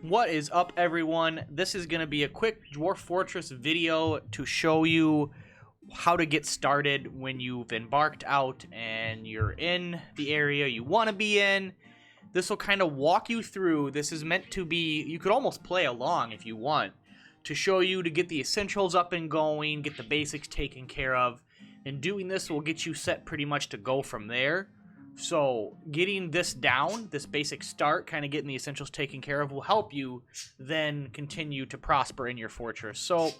What is up, everyone? This is going to be a quick Dwarf Fortress video to show you how to get started when you've embarked out and you're in the area you want to be in. This will kind of walk you through. This is meant to be, you could almost play along if you want, to show you to get the essentials up and going, get the basics taken care of, and doing this will get you set pretty much to go from there. So getting this down, this basic start, kind of getting the essentials taken care of, will help you then continue to prosper in your fortress. So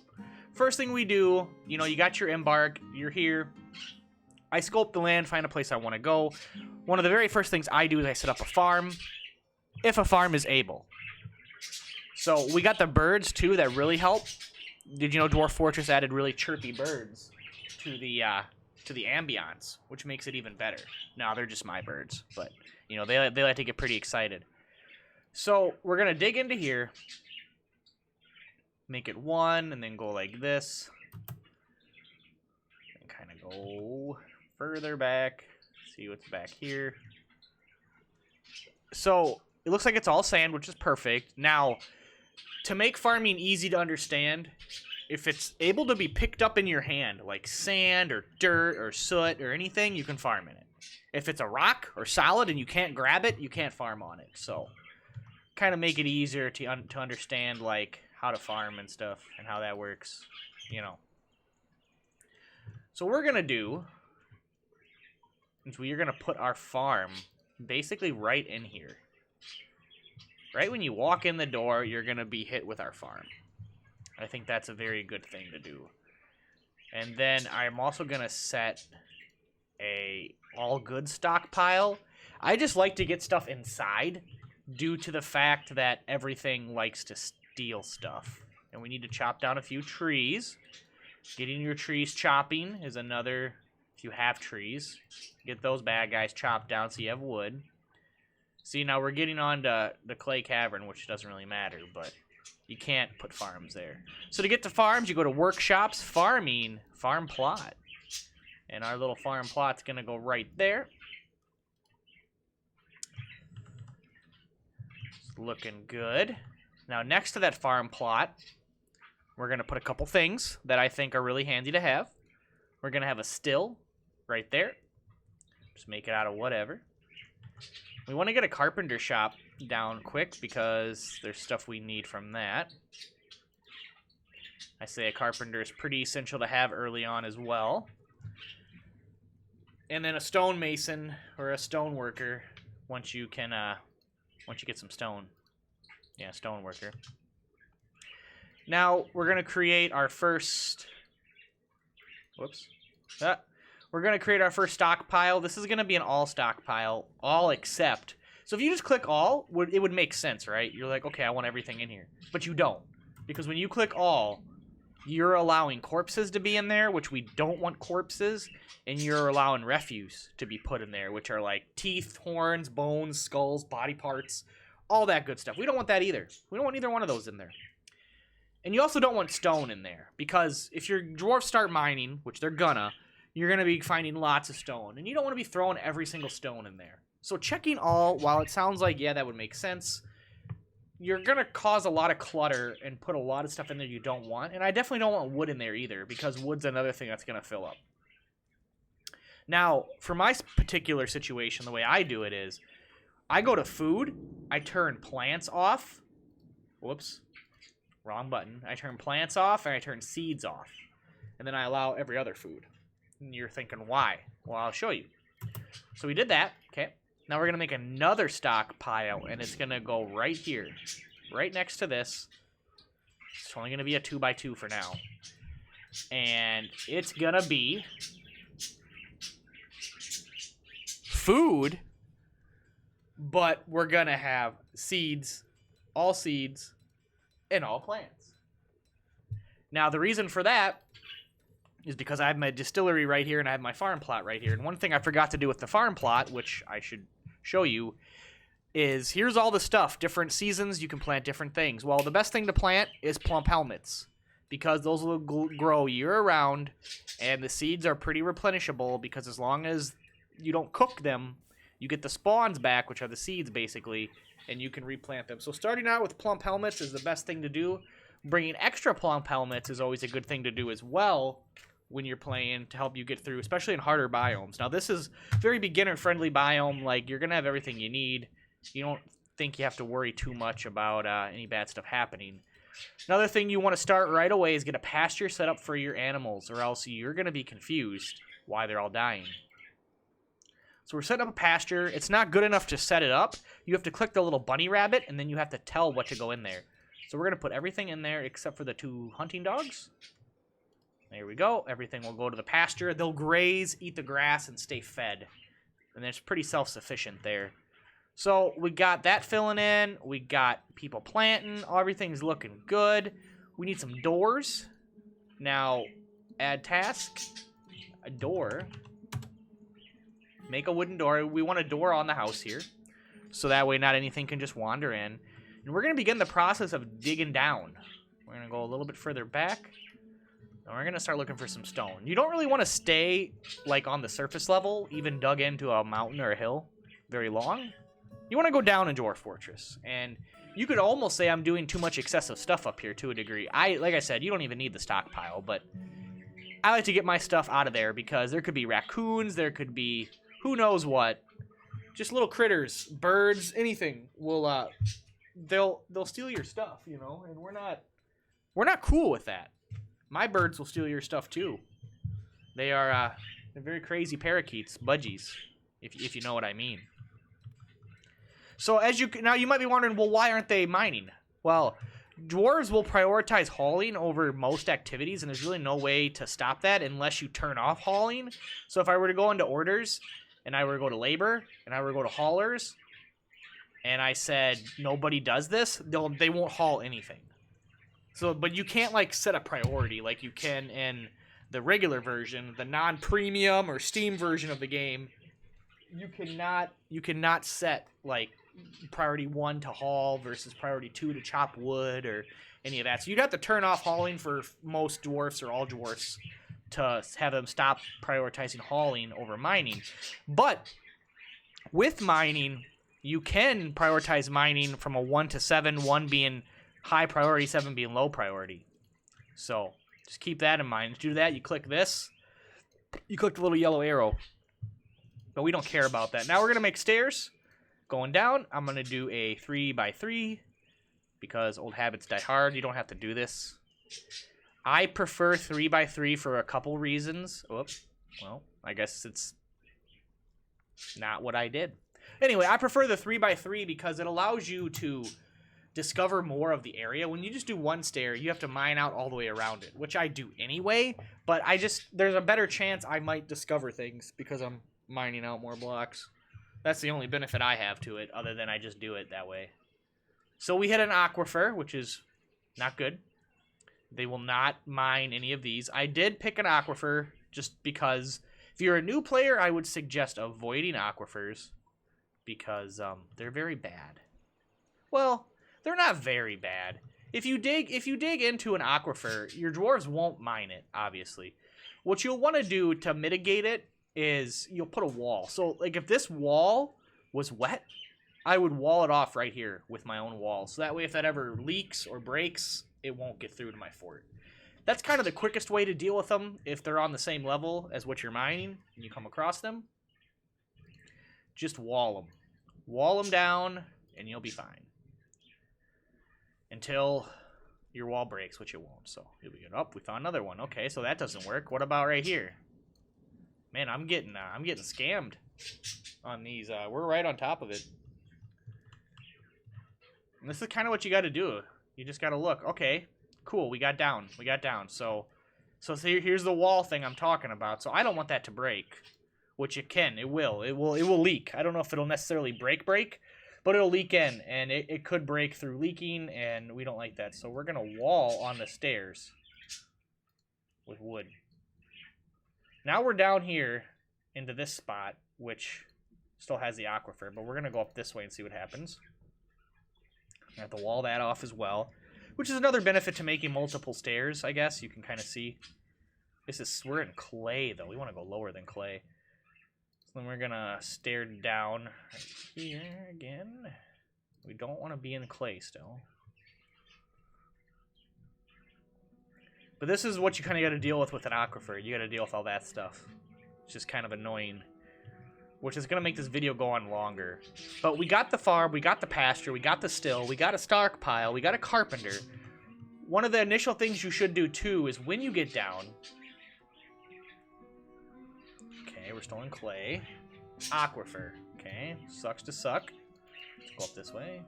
first thing we do, you got your embark, you're here. I scope the land, find a place I want to go. One of the very first things I do is I set up a farm, if a farm is able. So we got the birds too that really help. Did you know Dwarf Fortress added really chirpy birds to the ambiance, which makes it even better. Now they're just my birds, but they like to get pretty excited. So we're gonna dig into here, make it one, and then go like this, and kind of go further back. See what's back here. So it looks like it's all sand, which is perfect. Now, to make farming easy to understand, if it's able to be picked up in your hand, like sand or dirt or soot or anything, you can farm in it. If it's a rock or solid and you can't grab it, you can't farm on it. So, kind of make it easier to understand, like, how to farm and stuff and how that works, So what we're going to do is we're going to put our farm basically right in here. Right when you walk in the door, you're going to be hit with our farm. I think that's a very good thing to do. And then I'm also going to set a all good stockpile. I just like to get stuff inside due to the fact that everything likes to steal stuff. And we need to chop down a few trees. Getting your trees chopping is another, if you have trees, get those bad guys chopped down so you have wood. See, now we're getting on to the clay cavern, which doesn't really matter, but you can't put farms there. So to get to farms, you go to workshops, farming, farm plot. And our little farm plot's going to go right there. It's looking good. Now next to that farm plot, we're going to put a couple things that I think are really handy to have. We're going to have a still right there. Just make it out of whatever. We want to get a carpenter shop down quick because there's stuff we need from that. I say a carpenter is pretty essential to have early on as well. And then a stonemason or a stone worker once you get some stone. Yeah, stone worker. Now we're gonna create our first. We're going to create our first stockpile. This is going to be an all stockpile, all except. So if you just click all, it would make sense, right? You're like, okay, I want everything in here. But you don't. Because when you click all, you're allowing corpses to be in there, which we don't want corpses. And you're allowing refuse to be put in there, which are like teeth, horns, bones, skulls, body parts, all that good stuff. We don't want that either. We don't want either one of those in there. And you also don't want stone in there. Because if your dwarves start mining, which they're gonna, you're going to be finding lots of stone. And you don't want to be throwing every single stone in there. So checking all, while it sounds like, yeah, that would make sense, you're going to cause a lot of clutter and put a lot of stuff in there you don't want. And I definitely don't want wood in there either, because wood's another thing that's going to fill up. Now, for my particular situation, the way I do it is, I go to food, I turn plants off. Whoops. Wrong button. I turn plants off, and I turn seeds off. And then I allow every other food. And you're thinking, why? Well, I'll show you. So we did that. Okay. Now we're going to make another stockpile, and it's going to go right here. Right next to this. It's only going to be a 2x2 for now. And it's going to be food, but we're going to have seeds, and all plants. Now, the reason for that is because I have my distillery right here and I have my farm plot right here. And one thing I forgot to do with the farm plot, which I should show you, is here's all the stuff. Different seasons, you can plant different things. Well, the best thing to plant is plump helmets, because those will grow year-round, and the seeds are pretty replenishable, because as long as you don't cook them, you get the spawns back, which are the seeds, basically, and you can replant them. So starting out with plump helmets is the best thing to do. Bringing extra plump helmets is always a good thing to do as well when you're playing to help you get through, especially in harder biomes. Now, this is very beginner-friendly biome. Like, you're going to have everything you need. You don't think you have to worry too much about any bad stuff happening. Another thing you want to start right away is get a pasture set up for your animals, or else you're going to be confused why they're all dying. So we're setting up a pasture. It's not good enough to set it up. You have to click the little bunny rabbit, and then you have to tell what to go in there. So we're going to put everything in there except for the 2 hunting dogs. There we go. Everything will go to the pasture. They'll graze, eat the grass, and stay fed. And it's pretty self-sufficient there. So we got that filling in. We got people planting. Everything's looking good. We need some doors. Now, add task. A door. Make a wooden door. We want a door on the house here. So that way not anything can just wander in. And we're going to begin the process of digging down. We're going to go a little bit further back. And we're going to start looking for some stone. You don't really want to stay like on the surface level, even dug into a mountain or a hill, very long. You want to go down in Dwarf Fortress. And you could almost say I'm doing too much excessive stuff up here to a degree. Like I said, you don't even need the stockpile, but I like to get my stuff out of there because there could be raccoons, there could be who knows what. Just little critters, birds, anything will they'll steal your stuff, you know, and we're not cool with that. My birds will steal your stuff too. They're very crazy parakeets, budgies, if you know what I mean. So now you might be wondering, well, why aren't they mining? Well, dwarves will prioritize hauling over most activities, and there's really no way to stop that unless you turn off hauling. So if I were to go into orders, and I were to go to labor, and I were to go to haulers, and I said nobody does this, they won't haul anything. So, but you can't like set a priority like you can in the regular version, the non-premium or Steam version of the game. You cannot set like priority 1 to haul versus priority 2 to chop wood or any of that. So you'd have to turn off hauling for most dwarfs or all dwarfs to have them stop prioritizing hauling over mining. But with mining, you can prioritize mining from a 1 to 7, 1 being high priority, 7 being low priority. So just keep that in mind. To do that, you click this. You click the little yellow arrow. But we don't care about that. Now we're going to make stairs. Going down, I'm going to do a 3x3 because old habits die hard. You don't have to do this. I prefer 3x3 for a couple reasons. Oops. Well, I guess it's not what I did. Anyway, I prefer the 3x3 because it allows you to discover more of the area. When you just do one stair, you have to mine out all the way around it, which I do anyway, but there's a better chance I might discover things because I'm mining out more blocks. That's the only benefit I have to it, other than I just do it that way. So we hit an aquifer, which is not good. They will not mine any of these. I did pick an aquifer just because if you're a new player, I would suggest avoiding aquifers because they're very bad. Well, they're not very bad. If you dig into an aquifer, your dwarves won't mine it, obviously. What you'll want to do to mitigate it is you'll put a wall. So like if this wall was wet, I would wall it off right here with my own wall. So that way if that ever leaks or breaks, it won't get through to my fort. That's kind of the quickest way to deal with them if they're on the same level as what you're mining and you come across them. Just wall them. Wall them down and you'll be fine. Until your wall breaks, which it won't. So here we go. Oh, we found another one. Okay, so that doesn't work. What about right here? Man, I'm getting scammed on these. We're right on top of it. And this is kind of what you got to do. You just got to look. Okay, cool. We got down. So here's the wall thing I'm talking about. So I don't want that to break, which it can. It will leak. I don't know if it'll necessarily break, but it'll leak in, and it could break through leaking, and we don't like that. So we're gonna wall on the stairs with wood. Now we're down here into this spot, which still has the aquifer, but we're going to go up this way and see what happens. I have to wall that off as well, which is another benefit to making multiple stairs, I guess. You can kind of see. We're in clay, though. We want to go lower than clay. So then we're going to stair down right here again. We don't want to be in clay still. But this is what you kind of got to deal with an aquifer. You got to deal with all that stuff. It's just kind of annoying. Which is going to make this video go on longer. But we got the farm, we got the pasture, we got the still, we got a stockpile, we got a carpenter. One of the initial things you should do too is when you get down... Okay, we're still in clay. Aquifer. Okay, sucks to suck. Let's go up this way.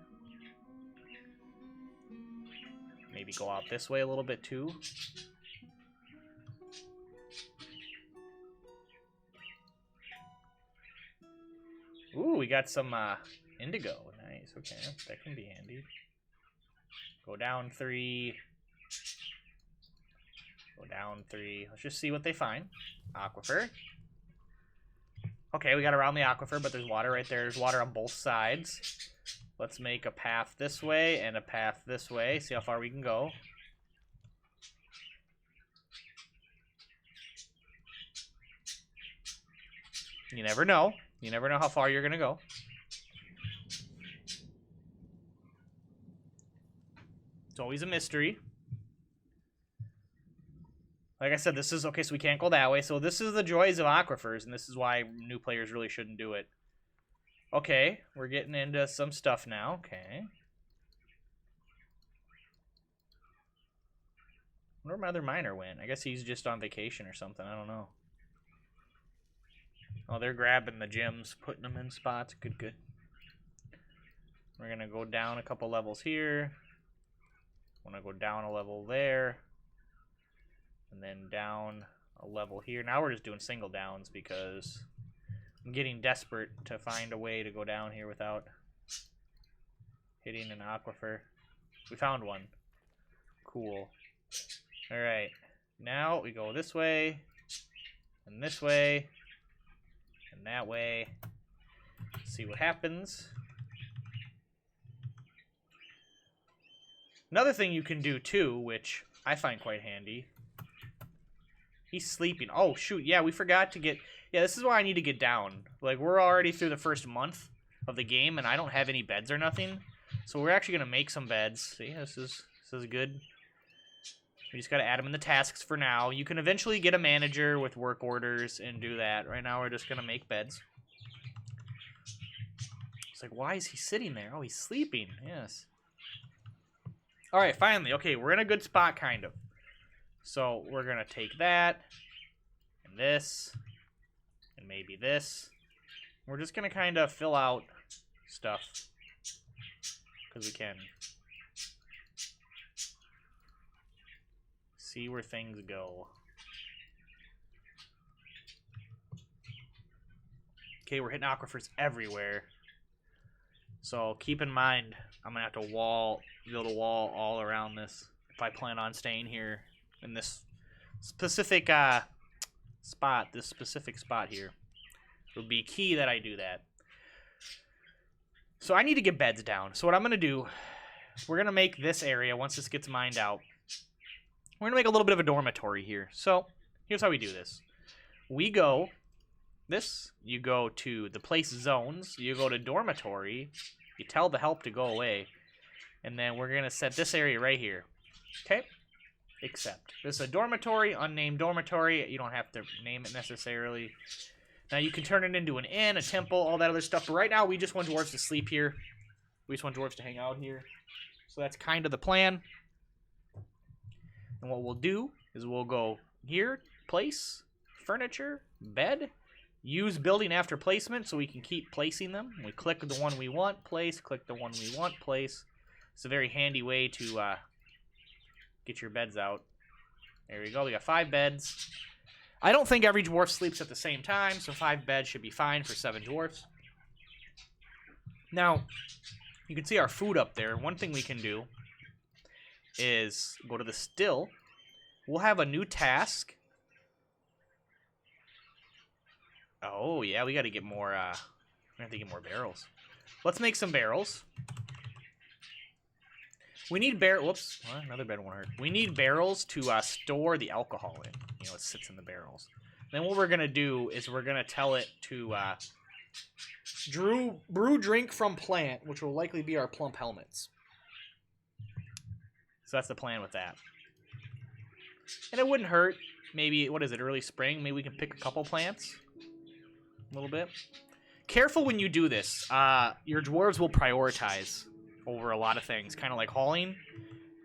Maybe go out this way a little bit too. Ooh, we got some indigo. Nice, okay, that can be handy. Go down 3. Go down 3. Let's just see what they find. Aquifer. Okay, we got around the aquifer, but there's water right there. There's water on both sides. Let's make a path this way and a path this way. See how far we can go. You never know. You never know how far you're going to go. It's always a mystery. Like I said, this is... Okay, so we can't go that way. So this is the joys of aquifers, and this is why new players really shouldn't do it. Okay, we're getting into some stuff now. Okay. I wonder where my other miner went. I guess he's just on vacation or something. I don't know. Oh, they're grabbing the gems, putting them in spots. Good, good. We're going to go down a couple levels here. Want to go down a level there. And then down a level here. Now we're just doing single downs because I'm getting desperate to find a way to go down here without hitting an aquifer. We found one. Cool. Alright. Now we go this way. And this way. And that way. See what happens. Another thing you can do too, which I find quite handy. He's sleeping. Oh shoot, yeah, we forgot to get... Yeah, this is why I need to get down. Like, we're already through the first month of the game, and I don't have any beds or nothing. So we're actually going to make some beds. See, this is good. We just got to add them in the tasks for now. You can eventually get a manager with work orders and do that. Right now, we're just going to make beds. It's like, why is he sitting there? Oh, he's sleeping. Yes. All right, finally. Okay, we're in a good spot, kind of. So we're going to take that and this and maybe this. We're just going to kind of fill out stuff because we can. See where things go. Okay, we're hitting aquifers everywhere. So keep in mind, I'm going to have to build a wall all around this if I plan on staying here in this specific spot, here. It would be key that I do that. So I need to get beds down. So what I'm going to do, we're going to make this area, once this gets mined out, we're going to make a little bit of a dormitory here. So here's how we do this. We go, you go to the place zones, you go to dormitory, you tell the help to go away, and then we're going to set this area right here. Okay? Except. This is a dormitory, unnamed dormitory. You don't have to name it necessarily. Now you can turn it into an inn, a temple, all that other stuff. But right now we just want dwarves to sleep here. We just want dwarves to hang out here. So that's kind of the plan. And what we'll do is we'll go here, place, furniture, bed, use building after placement so we can keep placing them. We click the one we want, place, click the one we want, place. It's a very handy way to get your beds out. There we go. We got 5 beds. I don't think every dwarf sleeps at the same time, so 5 beds should be fine for 7 dwarfs. Now, you can see our food up there. One thing we can do is go to the still. We'll have a new task. Oh, yeah, we got to get more, we have to get more barrels. Let's make some barrels. We need whoops, well, another bed won't hurt. We need barrels to store the alcohol in. You know, it sits in the barrels. Then what we're going to do is we're going to tell it to brew drink from plant, which will likely be our plump helmets. So that's the plan with that. And it wouldn't hurt. Maybe, what is it, early spring? Maybe we can pick a couple plants. A little bit. Careful when you do this. Your dwarves will prioritize over a lot of things, kind of like hauling.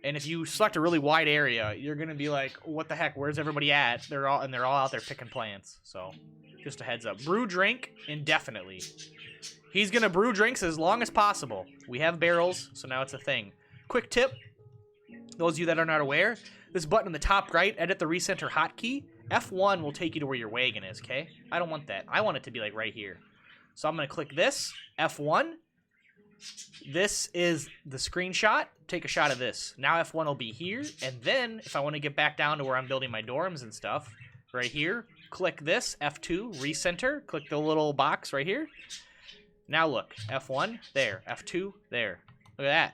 And if you select a really wide area, you're going to be like, what the heck, where's everybody at? They're all out there picking plants. So, just a heads up. Brew drink indefinitely. He's going to brew drinks as long as possible. We have barrels, so now it's a thing. Quick tip. Those of you that are not aware, this button in the top right, edit the recenter hotkey. F1 will take you to where your wagon is, okay? I don't want that. I want it to be like right here. So I'm going to click this, F1. This is the screenshot. Take a shot of this. Now F1 will be here, and then if I want to get back down to where I'm building my dorms and stuff, right here, click this, F2, recenter, click the little box right here. Now look, F1, there, F2, there. Look at that.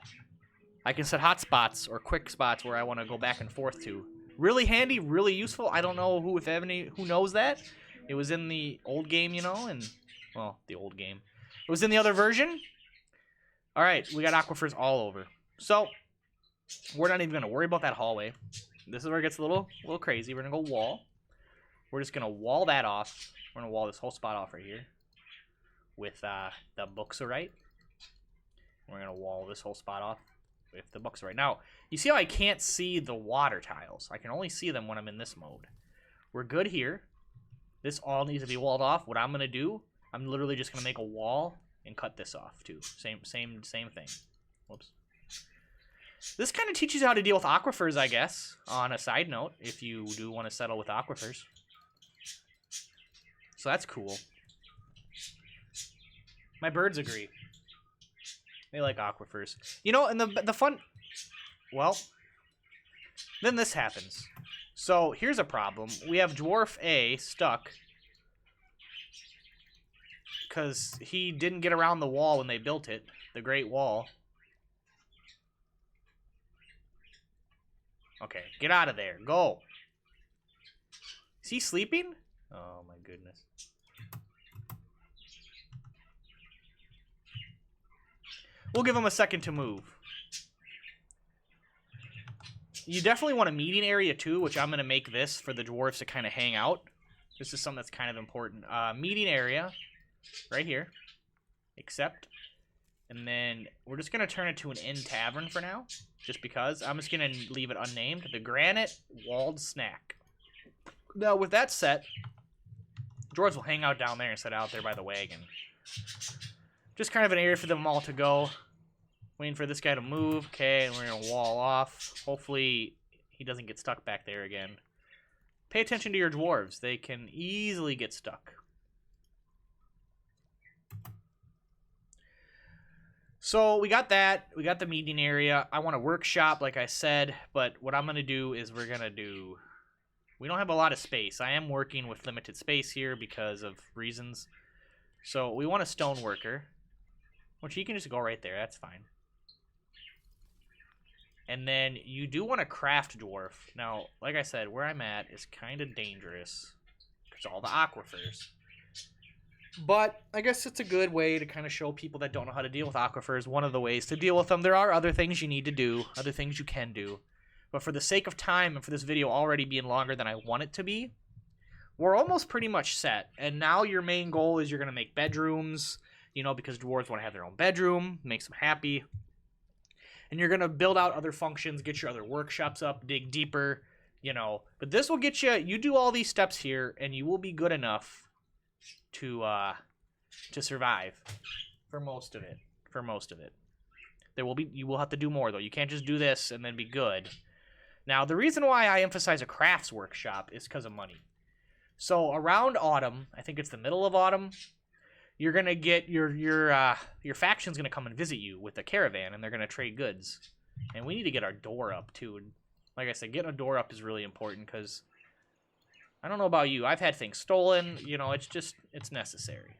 I can set hotspots or quick spots where I want to go back and forth to. Really handy, really useful. I don't know who knows that. It was in the old game, you know, and, well, the old game. It was in the other version. All right, we got aquifers all over. So, we're not even going to worry about that hallway. This is where it gets a little crazy. We're going to go wall. We're just going to wall that off. We're going to wall this whole spot off right here with the books are right. We're going to wall this whole spot off if the books are right. Now, you see how I can't see the water tiles? I can only see them when I'm in this mode. We're good here. This all needs to be walled off. What I'm going to do, I'm literally just going to make a wall and cut this off too. Same thing. Whoops. This kind of teaches you how to deal with aquifers, I guess, on a side note, if you do want to settle with aquifers. So that's cool. My birds agree. They like aquifers. You know, and the fun... Well, then this happens. So, here's a problem. We have Dwarf A stuck because he didn't get around the wall when they built it. The Great Wall. Okay, get out of there. Go. Is he sleeping? Oh, my goodness. We'll give him a second to move. You definitely want a meeting area too, which I'm going to make this for the dwarves to kind of hang out. This is something that's kind of important. Meeting area, right here. Accept. And then we're just going to turn it to an inn tavern for now, just because. I'm just going to leave it unnamed. The Granite Walled Snack. Now, with that set, dwarves will hang out down there and sit out there by the wagon. Just kind of an area for them all to go. Waiting for this guy to move. Okay, and we're going to wall off. Hopefully, he doesn't get stuck back there again. Pay attention to your dwarves. They can easily get stuck. So, we got that. We got the meeting area. I want a workshop, like I said. But what I'm going to do is we're going to do... We don't have a lot of space. I am working with limited space here because of reasons. So, we want a stone worker. Which you can just go right there. That's fine. And then you do want a craft dwarf. Now, like I said, where I'm at is kind of dangerous. Because all the aquifers. But I guess it's a good way to kind of show people that don't know how to deal with aquifers. One of the ways to deal with them. There are other things you need to do. Other things you can do. But for the sake of time and for this video already being longer than I want it to be, we're almost pretty much set. And now your main goal is you're going to make bedrooms. You know, because dwarves want to have their own bedroom. Makes them happy. And you're going to build out other functions, get your other workshops up, dig deeper, you know. But this will get you, you do all these steps here, and you will be good enough to survive for most of it. For most of it. You will have to do more, though. You can't just do this and then be good. Now, the reason why I emphasize a crafts workshop is because of money. So, around autumn, I think it's the middle of autumn, you're going to get your faction's going to come and visit you with a caravan, and they're going to trade goods. And we need to get our door up, too. And like I said, getting a door up is really important, because I don't know about you. I've had things stolen. You know, it's necessary.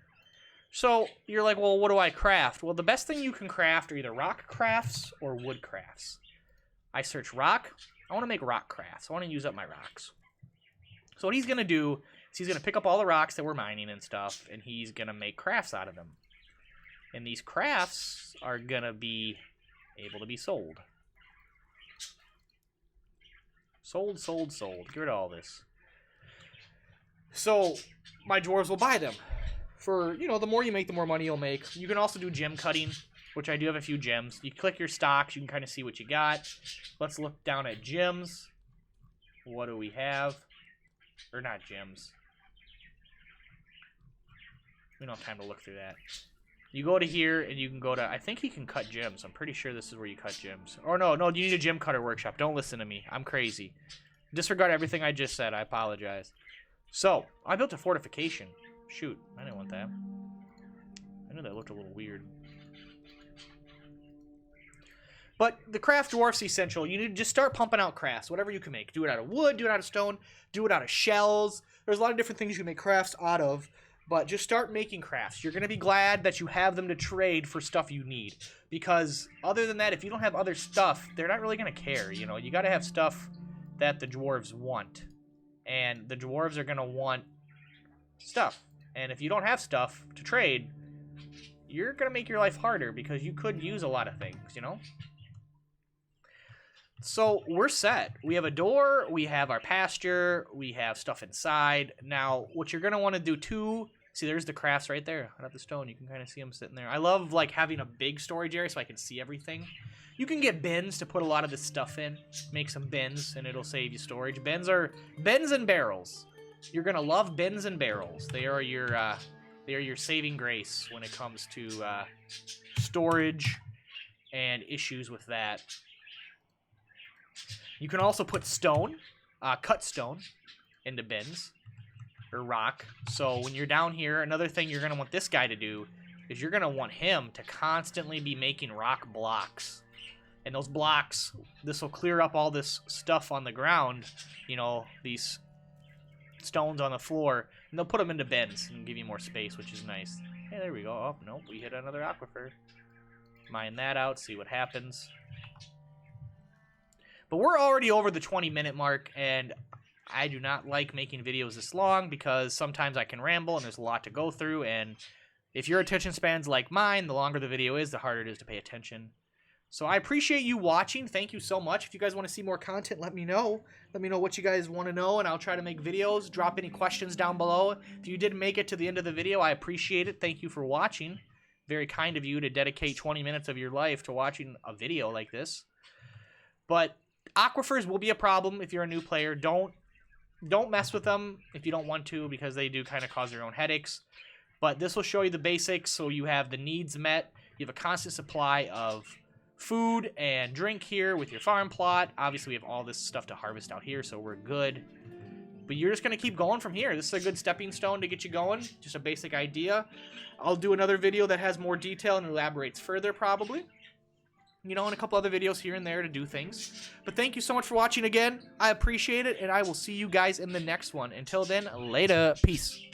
So, you're like, well, what do I craft? Well, the best thing you can craft are either rock crafts or wood crafts. I search rock. I want to make rock crafts. I want to use up my rocks. So what he's going to do So he's going to pick up all the rocks that we're mining and stuff, and he's going to make crafts out of them. And these crafts are going to be able to be sold. Sold, sold, sold. Get rid of all this. So my dwarves will buy them. For, you know, the more you make, the more money you'll make. You can also do gem cutting, which I do have a few gems. You click your stocks, you can kind of see what you got. Let's look down at gems. What do we have? Or not gems. We don't have time to look through that. You go to here, and you can go to... I think he can cut gems. I'm pretty sure this is where you cut gems. Or no, you need a gem cutter workshop. Don't listen to me. I'm crazy. Disregard everything I just said. I apologize. So, I built a fortification. Shoot, I didn't want that. I knew that looked a little weird. But the craft dwarf's essential. You need to just start pumping out crafts, whatever you can make. Do it out of wood, do it out of stone, do it out of shells. There's a lot of different things you can make crafts out of, but just start making crafts. You're going to be glad that you have them to trade for stuff you need. Because other than that, if you don't have other stuff, they're not really going to care. You know, you got to have stuff that the dwarves want. And the dwarves are going to want stuff. And if you don't have stuff to trade, you're going to make your life harder because you could use a lot of things, you know? So we're set. We have a door, we have our pasture, we have stuff inside. Now, what you're going to want to do too, see there's the crafts right there. Right up the stone, you can kind of see them sitting there. I love like having a big storage area so I can see everything. You can get bins to put a lot of this stuff in. Make some bins and it'll save you storage. Bins and barrels. You're going to love bins and barrels. They are your saving grace when it comes to storage and issues with that. You can also put stone, cut stone, into bins, or rock. So when you're down here, another thing you're going to want this guy to do is you're going to want him to constantly be making rock blocks. And those blocks, this will clear up all this stuff on the ground, you know, these stones on the floor, and they'll put them into bins and give you more space, which is nice. Hey, there we go. Oh, nope, we hit another aquifer. Mine that out, see what happens. But we're already over the 20-minute mark, and I do not like making videos this long because sometimes I can ramble and there's a lot to go through, and if your attention span's like mine, the longer the video is, the harder it is to pay attention. So I appreciate you watching. Thank you so much. If you guys want to see more content, let me know. Let me know what you guys want to know, and I'll try to make videos. Drop any questions down below. If you did make it to the end of the video, I appreciate it. Thank you for watching. Very kind of you to dedicate 20 minutes of your life to watching a video like this. But aquifers will be a problem if you're a new player. Don't mess with them if you don't want to, because they do kind of cause their own headaches. But this will show you the basics, so you have the needs met. You have a constant supply of food and drink here with your farm plot. Obviously, we have all this stuff to harvest out here, so we're good. But you're just going to keep going from here. This is a good stepping stone to get you going. Just a basic idea. I'll do another video that has more detail and elaborates further, probably. You know, and a couple other videos here and there to do things. But thank you so much for watching again. I appreciate it, and I will see you guys in the next one. Until then, later. Peace.